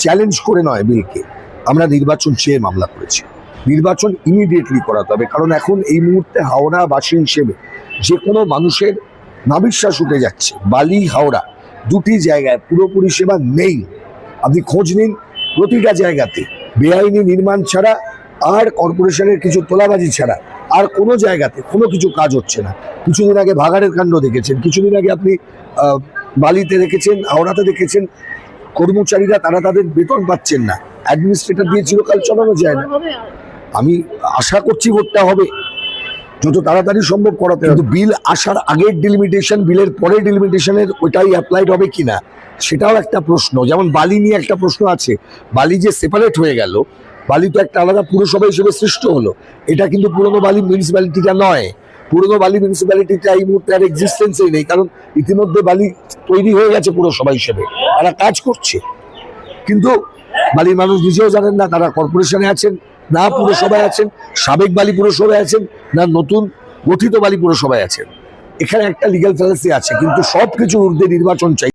Challenge করে নয় বিলকে, আমরা নির্বাচন চেয়ে মামলা করেছি। নির্বাচন ইমিডিয়েটলি করাতে হবে, কারণ এখন এই মুহূর্তে হাওড়াবাসী হিসেবে যে কোনো মানুষের নাবিশ্বাস উঠে যাচ্ছে। বালি হাওড়া দুটি জায়গায় পুরোপুরি সেবা নেই। আপনি খোঁজ নিন, প্রতিটা জায়গাতে বেআইনি নির্মাণ ছাড়া আর কর্পোরেশনের কিছু তোলাবাজি ছাড়া আর কোনো জায়গাতে কোনো কিছু কাজ হচ্ছে না। কিছুদিন আগে ভাগাড়ের কাণ্ড দেখেছেন, কিছুদিন আগে আপনি বালিতে দেখেছেন, হাওড়াতে দেখেছেন। কর্মচারীরা তারা তাদের বেতন পাচ্ছেন না, অ্যাডমিনিস্ট্রেটর দিয়ে চিরকাল চালানো যায় না। আমি আশা করছি ভোটটা হবে, যত তাড়াতাড়ি সম্ভব করাতে হবে। কিন্তু বিল আসার আগের ডিলিমিটেশন, বিলের পরের ডিলিমিটেশনের ওইটাই অ্যাপ্লাইড হবে কিনা সেটাও একটা প্রশ্ন। যেমন বালি নিয়ে একটা প্রশ্ন আছে, বালি যে সেপারেট হয়ে গেল, বালি তো একটা আলাদা পুরসভা হিসেবে সৃষ্ট হলো, এটা কিন্তু পুরনো বালি মিউনিসিপ্যালিটিটা নয়। পুরনো বালি মিউনিসিপ্যালিটিটা এই মুহূর্তে আর এক্সিস্টেন্সেই নেই, কারণ ইতিমধ্যে বালি তৈরি হয়ে গেছে পুরসভা হিসেবে, তারা কাজ করছে। কিন্তু বালির মানুষ নিজেও জানেন না তারা কর্পোরেশনে আছেন না পুরসভায় আছেন, সাবেক বালি পুরসভায় আছেন না নতুন গঠিত বালি পুরসভায় আছেন। এখানে একটা লিগ্যাল ফ্যালাসি আছে, কিন্তু সবকিছু ঊর্ধ্বে নির্বাচন চাই।